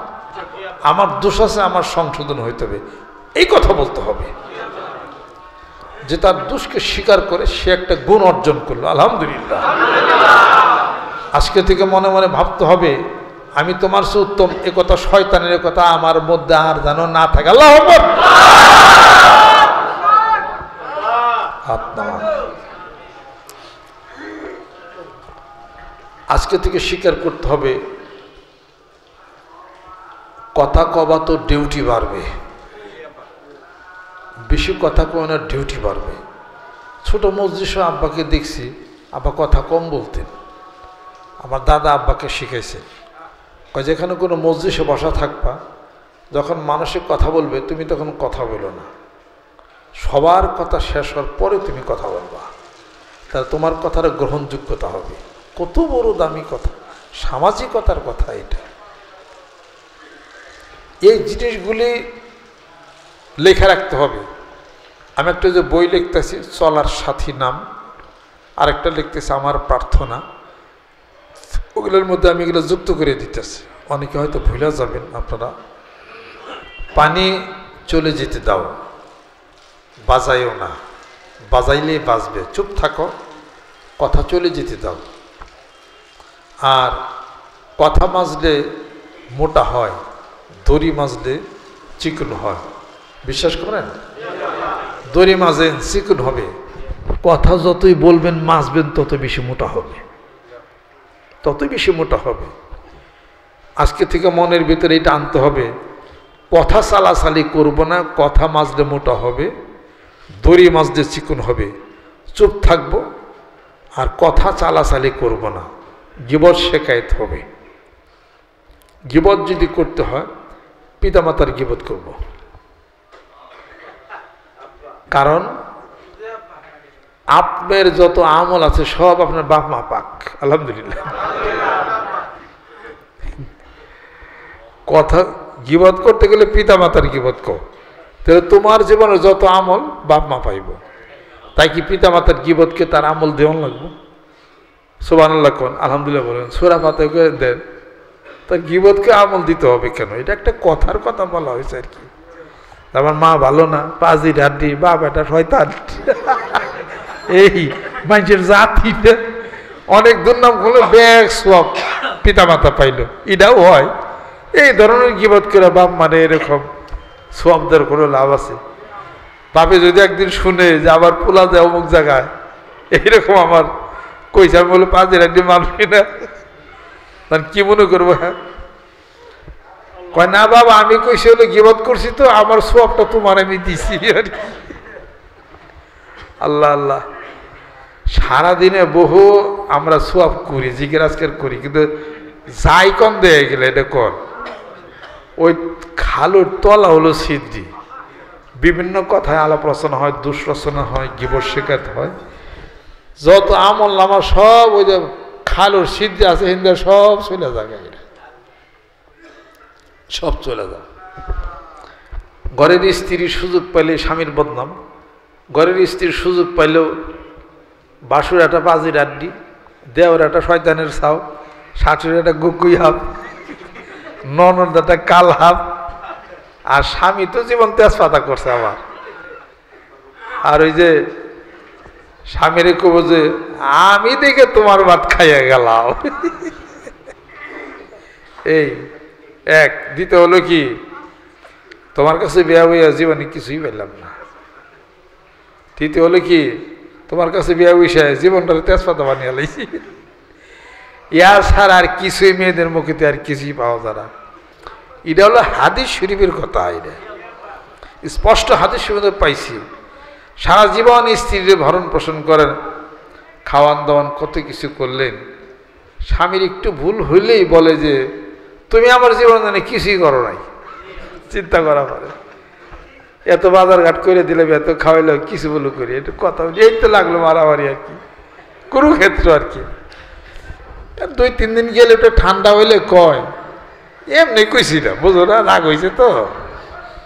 আমার দোষ আছে, আমার সংশোধন হইতে হবে, এই কথা বলতে হবে। যে তার দোষকে স্বীকার করে সে একটা গুণ অর্জন করলো, আলহামদুলিল্লাহ। আজকে থেকে মনে মনে ভাবতে হবে আমি তোমার চেয়ে উত্তম, এ কথা শয়তানের কথা আমার মধ্যে আর যেন না থাকে। আল্লাহু আকবার। আজকে থেকে স্বীকার করতে হবে কথা কবা তো ডিউটি বাড়বে, বেশি কথা কয় না ডিউটি বাড়বে। ছোট মজলিসে আব্বাকে দেখছি, আব্বা কথা কম বলতেন। আমার দাদা আব্বাকে শিখাইছেন, যেখানে কোনো মজলিসে বসা থাকবা, যখন মানুষের কথা বলবে তুমি তখন কথা বলো না, সবার কথা শেষ হওয়ার পরে তুমি কথা বলবা, তাহলে তোমার কথার গ্রহণযোগ্যতা হবে। কত বড় দামি কথা, সামাজিকতার কথা এটা। এই জিনিসগুলি লেখা রাখতে হবে। আমি একটা যে বই লিখতেছি চলার সাথী নাম, আরেকটা লিখতেছি আমার প্রার্থনা, ওগুলোর মধ্যে আমি এগুলো যুক্ত করে দিতেছি। অনেকে হয়তো ভুলে যাবেন আপনারা। পানি চলে যেতে দাও, বাজাইও না, বাজাইলেই বাজবে, চুপ থাকো, কথা চলে যেতে দাও। আর কথা মাজলে মোটা হয়, দড়ি মাজলে চিকন হয়, বিশ্বাস করেন? দড়ি মাজেন চিকন হবে, কথা যতই বলবেন মাজবেন তত বেশি মোটা হবে, তত বেশি মোটা হবে। আজকে থেকে মনের ভিতরে এটা আনতে হবে, কথা চালাচালি করব না, কথা মাজলে মোটা হবে, দড়ি মাজলে চিকন হবে, চুপ থাকবো, আর কথা চালাচালি করব না। গীবত শেখায়ত হবে। গীবত যদি করতে হয় পিতামাতার গীবত করব, কারণ আপনার যত আমল আছে সব আপনার বাপ মা পাক, আলহামদুলিল্লাহ। কথা গীবত করতে গেলে পিতামাতার গীবত কর, তাহলে তোমার জীবনে যত আমল বাপ মা পাইব। তাই কি পিতামাতার গীবতকে তার আমল দেওয়ান লাগবে? সুবহানাল্লাহ কোন, আলহামদুলিল্লাহ বলেন, সূরা ফাতিহা দেন, তার গীবতকে আমল দিতে হবে কেন? এটা একটা কথার কথা বলা হয়েছে আর কি। আমার মা ভালো না, পাজি ডাড্ডি, বাপ এটা শয়তান, এই মানুষের জাতিটা অনেক দুর্নাম করলো, ব্যাগ সব পিতামাতা পাইল, এটাও হয়। এই ধরনের গীবত করে বাপ মানে এরকম সবদের কোনো লাভ আছে? বাপে যদি একদিন শুনে যে আবার পোলা যায় অমুক জায়গায়, এইরকম আমার কইছে, আমি বলে পাঁচের একদিন মানবি না, তাহলে কি মনে করবো? হ্যাঁ কয় না বাবা আমি কইছি হলে গীবত করছি তো আমার সবটা তোমার আমি দিছি। আল্লাহ আল্লাহ, সারাদিনে বহু আমরা সব করি, জিকির আজকের করি, কিন্তু যাই কম দেয় গেলে এটা কর। ওই খালুর তলা হলো সিদ্ধি, বিভিন্ন কথায় আলাপ রচনা হয়, দুষ রচনা হয়, গীবত শেখাতে হয়, যত আমল নামা সব ওই যে খালুর সিদ্ধি আছে হিন্দা সব চলে যায়, সব চলে যায়। ঘরের স্ত্রীর সুযোগ পাইলে স্বামীর বদনাম, ঘরের স্ত্রীর সুযোগ পাইলেও বাসুর একটা বাজির আড্ডি, দেওয়ার একটা শয়তানের ছাও, শাশুড়ি একটা গুকুই হাফ, ননদ একটা কাল হাফ, আর স্বামী তো জীবন তেজপাতা করছে আবার। আর ওই যে স্বামীর কব যে আমি দেখে তোমার ভাত খাইয়া গেলাম, এই এক। দিতে হলো কি, তোমার কাছে বিয়া হইয়া জীবনে কিছুই পেলাম না। তৃতীয় হলো কি, তোমার কাছে বিয়া বসে জীবনটা তেজপাতা বানিয়ে লাইছি। ইয়ার ছাড়া আর কিছুই মেয়েদের মুখেতে আর কিছুই পাওয়া যায় না। এটা হলো হাদিস শরীফের কথা। এটা স্পষ্ট হাদিসের মধ্যে পাইছি, সারা জীবন স্ত্রীর ভরণ পোষণ করেন, খাওয়ান দাওয়ান কত কিছু করলেন, স্বামীর একটু ভুল হইলেই বলে যে তুমি আমার জীবনে কিছুই করো নাই। চিন্তা করা পারে, এত বাজার ঘাট করে দিলে, এত খাওয়াইলে কিছু বলে করি, একটু কথা বলি, এই তো লাগলো মারামারি আর কি, কুরুক্ষেত্র আর কি। 2-3 দিন গেলে একটু ঠান্ডা হইলে কয় এমনি কইছি না, বুঝো না, রাগ হয়েছে তো,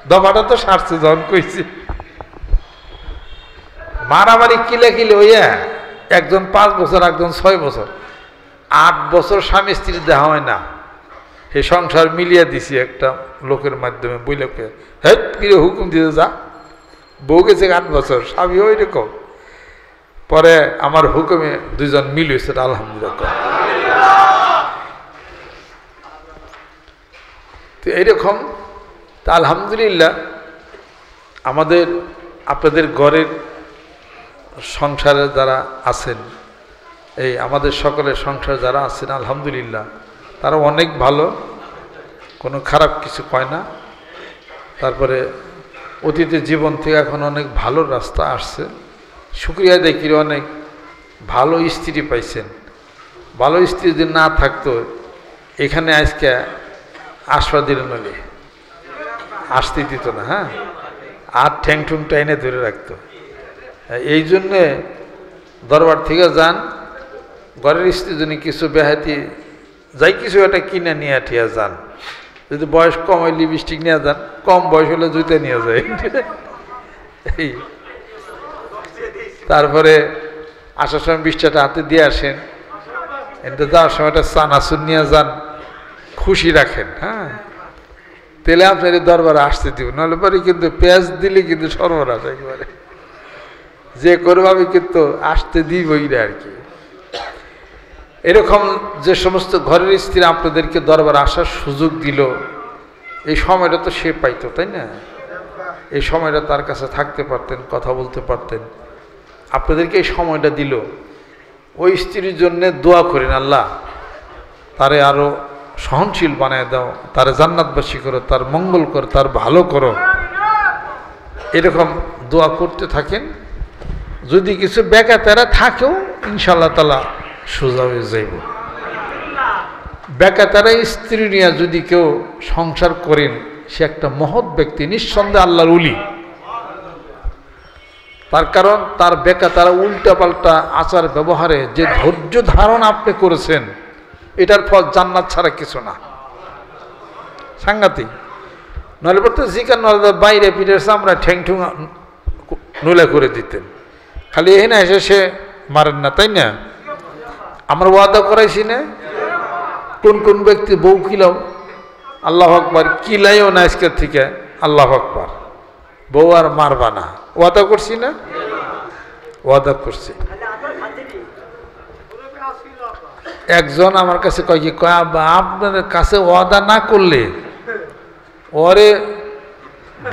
দফাটা তো সারছে যখন কইছি। মারামারি কিলে কিলে হইয়া একজন 5 বছর, একজন 6 বছর, 8 বছর স্বামী স্ত্রীর দেখা হয় না। এই সংসার মিলিয়ে দিছি একটা লোকের মাধ্যমে, বইলোকে হ্যাঁ কিরে হুকুম দিতে যা, বউ গেছে 8 বছর, স্বামী ওই রকম। পরে আমার হুকুমে 2 জন মিল হয়েছে, আলহামদুলিল্লাহ। তো এইরকম তা আলহামদুলিল্লাহ আমাদের আপনাদের ঘরের সংসারে যারা আছেন, এই আমাদের সকলের সংসার যারা আছেন আলহামদুলিল্লাহ তারা অনেক ভালো, কোনো খারাপ কিছু কয় না। তারপরে অতীতের জীবন থেকে এখন অনেক ভালো রাস্তা আসছে, শুকরিয়া দেখি অনেক ভালো স্ত্রী পাইছেন। ভালো স্ত্রী যদি না থাকতো এখানে আজকে আসবা দিল নলে আসতে দিত না, হ্যাঁ, আর ঠ্যাংঠুংটা এনে ধরে রাখতো। এই জন্যে দরবার থেকে যান, ঘরের স্ত্রী যদি কিছু বেহাতি যাই কিছু একটা কিনে নিয়ে ঠিয়া যান, যদি বয়স কম হয় লিপস্টিক নিয়ে যান, কম বয়স হলে জুতে নিয়ে যায়। এই তারপরে আসার সময় 20 টাকা হাতে দিয়ে আসেন, এতে যাওয়ার সময় একটা চানাচুর নিয়ে যান, খুশি রাখেন। হ্যাঁ, তেলে আপনার দরবারে আসতে দিব, নাহলে পরে কিন্তু পেঁয়াজ দিলে কিন্তু সর্বনাশ একেবারে, যে করবো আমি কিন্তু আসতে দিবই না আর কি। এরকম যে সমস্ত ঘরের স্ত্রী আপনাদেরকে দরবার আসার সুযোগ দিল, এই সময়টা তো সে পাইতো, তাই না? এই সময়টা তার কাছে থাকতে পারতেন, কথা বলতে পারতেন। আপনাদেরকে এই সময়টা দিল, ওই স্ত্রীর জন্য দোয়া করেন, আল্লাহ তারে আরো সহনশীল বানায় দাও, তারে জান্নাতবাসী করো, তার মঙ্গল করো, তার ভালো করো, এরকম দোয়া করতে থাকেন। যদি কিছু বেকাতেরা থাকেও ইনশাআল্লাহ তাআলা সোজা হয়ে যাইব। বেকাতেরা স্ত্রী নিয়ে যদি কেউ সংসার করেন, সে একটা মহৎ ব্যক্তি, নিঃসন্দেহে আল্লাহর ওলি। তার কারণ তার বেকাতেরা উল্টাপাল্টা আচার ব্যবহারে যে ধৈর্য ধারণ আপনি করেছেন, এটার ফল জান্নাত ছাড়া কিছু না, সাংঘাতিক। নইলে পড়তে জিকার নলে বাইরে পিঠের চামড়া ঠ্যাংঠুং নুলা করে দিতেন, খালি এখানে এসে সে মারেন না, তাই না? আমরা ওয়াদা করাইছি না, কোন কোন ব্যক্তি বউ কিলাও, আল্লাহ আকবার, কিলাইও না আজকের থেকে, আল্লাহ আকবার, বউ আর মারবা না, ওয়াদা করছি না? ওয়াদা করছি। একজন আমার কাছে কয় কি, আপনাদের কাছে ওয়াদা না করলে ওরে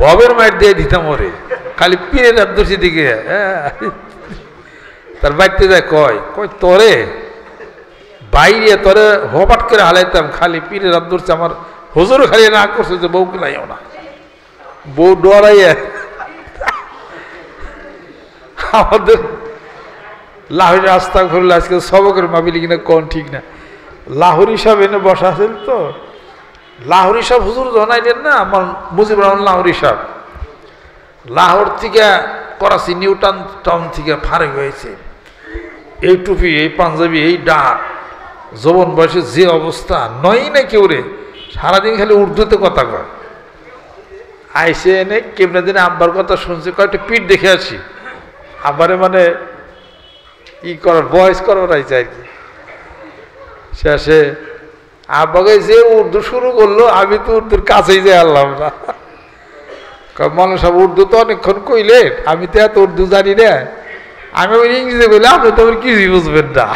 ববের মাইট দিয়ে দিতাম, ওরে খালি পীরের আদর্শী দিকে। তার বাড়িতে যায়, কয় তোরে বাইরে তোরে হপাট করে হালাইতাম, খালি পীরের আদর্শী। আমার হুজুর খালি না করছে যে বউ কিলাইও না, বউ ডরাইয়া। আমাদের লাহোরের আস্তাগফিরুল্লাহ, আজকে সবকের মাবিলি কিনা কোন ঠিক না, লাহোরি সাহেব এনে বসা আছেন তো, লাহোরি সাহেব হুজুর জানাইলেন না, আমার মুজিবুর রহমান লাহোরি সাহেব লাহোর থেকে করাচি নিউ টাউন থেকে ফারেক হয়েছে, এই টুপি, এই পাঞ্জাবি, এই ডাক, যৌবন বয়সে যে অবস্থা, নয় না কেউ রে, সারাদিন খালি উর্দুতে কথা কয়। আইসে এনে কেমনে দিনে আব্বার কথা শুনছে, কয়েকটা পিঠ দেখে আসি, আব্বারে মানে ই করার বয়স করার আইছে আর কি। শেষে আব্বাকে যে উর্দু শুরু করলো, আমি তো উর্দুর কাছেই যে আনলাম না। মানুষ সব উর্দু তো অনেকক্ষণ কইলেন, আমি তো এত উর্দু জানি না, আমি ওই ইংরেজি বললে আপনি তো কিছুই বুঝবেন না।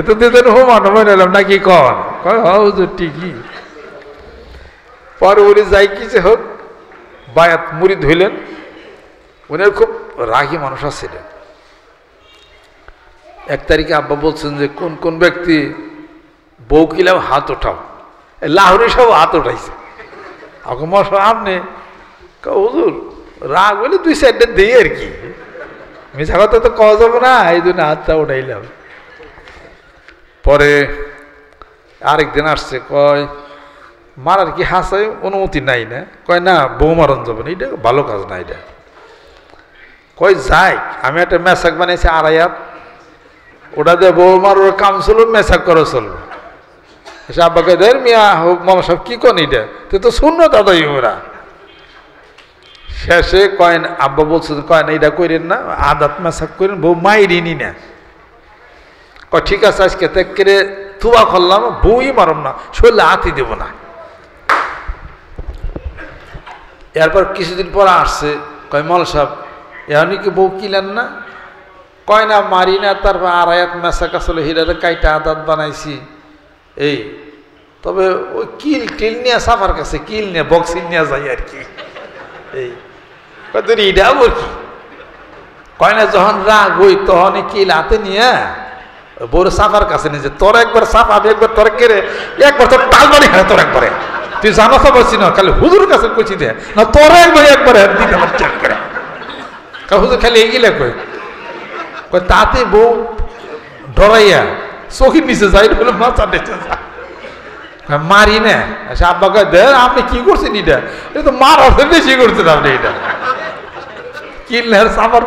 তো দুজন হোমানো মনে এলাম নাকি কন, কয় হুজুর ঠিকই। পরে উনি যাই কিছু হোক বায়াত মুরিদ হইলেন, উনি খুব রাগী মানুষ ছিলেন। 1 তারিখে আব্বা বলছেন যে কোন কোন ব্যক্তি বউ কিলাও হাত ওঠাও, লাহোরি সব হাত উঠাইছে। মশা আপনি হুজুর রাগ বলে 2-4টা দিই আর কি, মিশা কথা তো কওয়া যাবো না, এই জন্য হাতটা উঠাইলাম। পরে আরেকদিন আসছে, কয় মারার কি হাসায় অনুমতি নাই না? কয় না, বউ মারণ যাবে না, এটা ভালো কাজ না এটা। কয় যাই, আমি একটা মেসাক বানিয়েছি 2.5 হাত, ওটা দিয়ে বউ মারোর কাম চলবে, মেসাক করে চলবে। এসে আব্বাকে দেয় মিয়া মামা সব কি কন এটা, তুই তো শূন্য দাদাই ওরা। শেষে কয়েন আব্বা বলছেন, কয়েন এইটা করেন না, আদাত মেসাক করেন, বউ মাইরিনি না। কয় ঠিক আছে, আজকে ত্যাগ করে তুবা করলাম, বউই মারম না, শরীরে হাতই দেব না। এরপর কিছুদিন পর আসছে, কয় মল সাহেব এমনি কি বউ কিলেন না? কয় না, মারি না, তারপর 2.5 হাত মেসাক আসলে হিরারে কাইটা আদাত বানাইছি। এই তবে ওই কিল টিল নিয়ে সাফার কাছে কিল নিয়ে বক্সিং নিয়ে যাই আর কি। এই তোর ইডা ওর কি কয় না, যখন রাগ হই তখন কিল হাতে নিয়ে বউর সাফার কাছে নিয়ে যে তোর একবার সাফ, আমি একবার তোর কেড়ে একবার তোর টাল বাড়ি হ্যাঁ তোর একবারে, তুই জানো তো বলছি না, খালি হুজুর কাছে কইছি দে না, তোর একবার একবার দিতে আমার চেক করে। হুজুর খালি এগিলে কয় তাতে বউ ডরাইয়া চোখের নিচে যাই বলে মাথা নিচে যা মারি না। আচ্ছা আব্বা কয় দে আপনি কি করছেন, এটা এটা তো মার অর্থ বেশি করছেন আপনি, এটা কিনলেন সাফার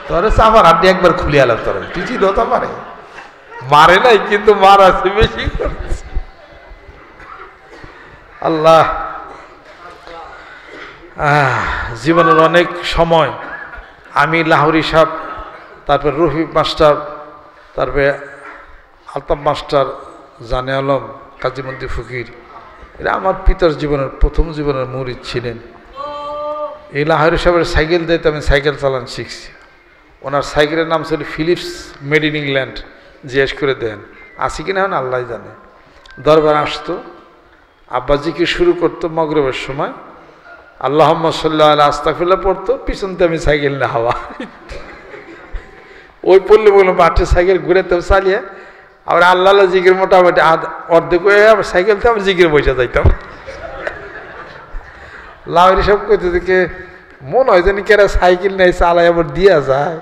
তোর সাফার আপনি একবার খুলে আলাম, তোর কিছুই হতে পারে, মারে নাই কিন্তু মার আছে বেশি করছে। আল্লাহ, জীবনের অনেক সময় আমি লাহোরি সাহেব, তারপর রফিক মাস্টার, তারপরে আলতাফ মাস্টার, জানে আলম, কাজীমন্দি ফকির, এরা আমার পিতার জীবনের প্রথম জীবনের মুরিদ ছিলেন। এই লাহোরি সাহেবের সাইকেল দিতে আমি সাইকেল চালান শিখছি। ওনার সাইকেলের নাম ছিল ফিলিপস, মেড ইন ইংল্যান্ড, জিজ্ঞেস করে দেন আসি কিনা এখন আল্লাহ জানে। দরবার আসতো, আব্বাজিকে শুরু করতো মগরবের সময়, আল্লাহুম্মা সাল্লি আলা আস্তাগফিরুল্লাহ পড়তো, পিছনতে আমি সাইকেল না হাওয়া ওই পড়লে বললো মাঠে সাইকেল ঘুরেতে চালিয়ে আবার আল্লাহ জিকির মোটামুটি অর্ধেক হয়ে আবার সাইকেলতে আবার জিকির বসে যাইতাম। লাহোরি সব করতে দেখে মনে হয় যেন কেরা সাইকেল নেই চালাই আবার দিয়া যায়,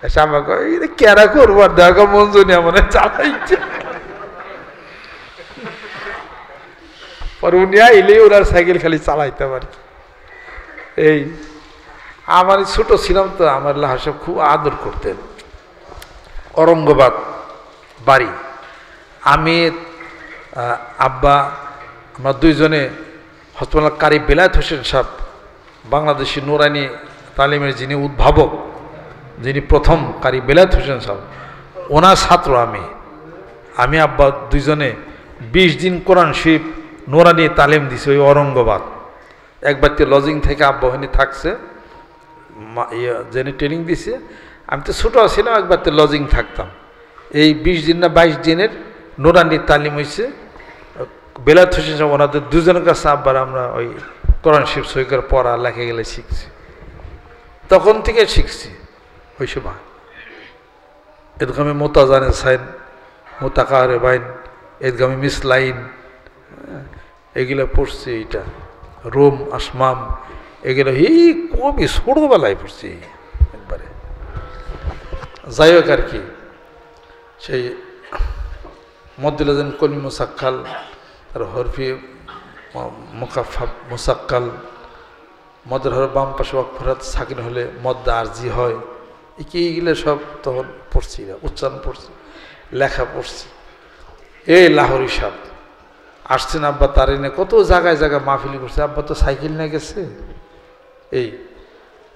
এসে আমাকে কেরা করবো আর দেখা মন জনিয়া মনে চালাইছে। পরে উনি আইলেই ওনার সাইকেল খালি চালাইতে পারি। এই আমার ছোট ছিলাম তো, আমার লাহোরি সাহেব খুব আদর করতেন। ঔরঙ্গাবাদ বাড়ি, আমি আব্বা আমরা দুইজনে হযরত কারি বেলায়েত হোসেন সাহেব, বাংলাদেশি নুরানি তালিমের যিনি উদ্ভাবক, যিনি প্রথম কারি বেলায়েত হোসেন সাহেব, ওনার ছাত্র আমি আব্বা দুইজনে 20 দিন কোরআন শরীফ নুরানি তালিম দিছে ওই ঔরঙ্গাবাদ। একবার তো লজিং থেকে আব্বা ওখানে থাকছে, যিনি ট্রেনিং দিছে, আমি তো ছোটো ছিলাম, একবার তো লজিং থাকতাম। এই 20 দিন না 22 দিনের নুরানি তালিম হয়েছে বেলায়েত হোসেন সাহেব, ওনাদের দুজনের কাছে আব্বার আমরা ওই কোরআন শরীফ সই করে পড়া লেখা গেলে শিখছি, তখন থেকে শিখছি ওই সময়। এদগামে মোতাজানে সাইন, মোতাকারে বাইন, এদগামে মিসলাইন, এগুলো পড়ছি। এইটা রোম আসমাম এগুলো এই কবি ছোটবেলায় পড়ছি একবারে। যাই হোক আর কি, সেই মদ্দুলাজান কলমি মুসাক্কাল আর হরফি মুকাফফা মুসাক্কাল, মদের হরে বাম পাশে ওয়াকফরাত সাকিন হলে মদ্দা আরজি হয়, এইগুলো সব তখন পড়ছি, উচ্চারণ পড়ছি, লেখা পড়ছি। এই লাহোরি সাহেব আসছেন, আব্বা তার এনে কত জায়গায় জায়গায় মাহফিলি করছে, আব্বা তো সাইকেল নিয়ে গেছে।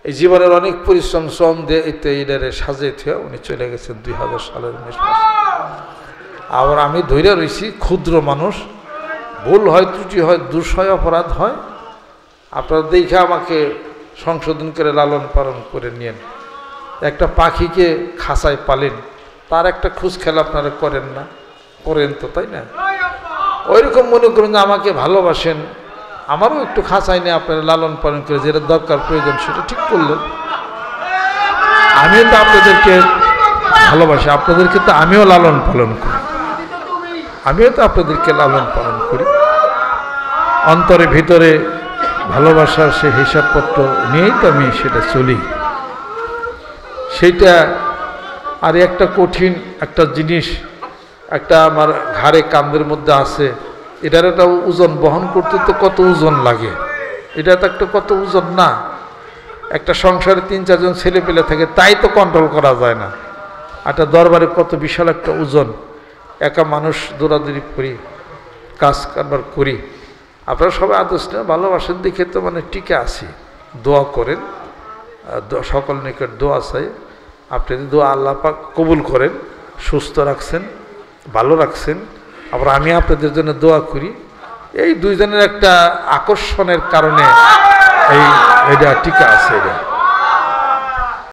এই জীবনের অনেক পরিশ্রম শ্রম দিয়ে এইটারে সাজে থিয়া উনি চলে গেছেন 2000 সালের 19 মাসে। আবার আমি ধৈর্য রয়েছি, ক্ষুদ্র মানুষ, ভুল হয়, ত্রুটি হয়, দোষ হয়, অপরাধ হয়, আপনারা দেখে আমাকে সংশোধন করে লালন পালন করে নিয়েন। একটা পাখিকে খাঁচায় পালেন, তার একটা খোঁজ খেলা আপনারা করেন না, করেন তো, তাই না? ওইরকম মনে করুন যে আমাকে ভালোবাসেন, আমারও একটু খাঁচায় নিয়ে আপনারা লালন পালন করে যেটা দরকার প্রয়োজন সেটা ঠিক করলেন। আমিও তো আপনাদেরকে ভালোবাসি, আপনাদেরকে তো আমিও লালন পালন করি, আমিও তো আপনাদেরকে লালন পালন করি। অন্তরে ভিতরে ভালোবাসার সে হিসাবপত্র নিয়েই তো আমি সেটা চলি। সেইটা আর একটা কঠিন একটা জিনিস, একটা আমার ঘাড়ে কান্দের মধ্যে আছে, এটার একটা ওজন বহন করতে তো কত ওজন লাগে, এটা তো একটা কত ওজন না। একটা সংসারে 3-4 জন ছেলে পেলে থাকে, তাই তো কন্ট্রোল করা যায় না। একটা দরবারে কত বিশাল একটা ওজন, একা মানুষ দৌড়াদৌড়ি করি, কাজ কারবার করি। আপনারা সবাই আদর্শ ভালোবাসেন দেখে তো মানে টিকে আছি। দোয়া করেন, সকল নিকট দোয়া চাই। আপনি দোয়া আল্লাহ পাক কবুল করেন, সুস্থ রাখছেন, ভালো রাখছেন। আবার আমি আপনাদের জন্য দোয়া করি। এই দুইজনের একটা আকর্ষণের কারণে এটা টিকে আছে। এটা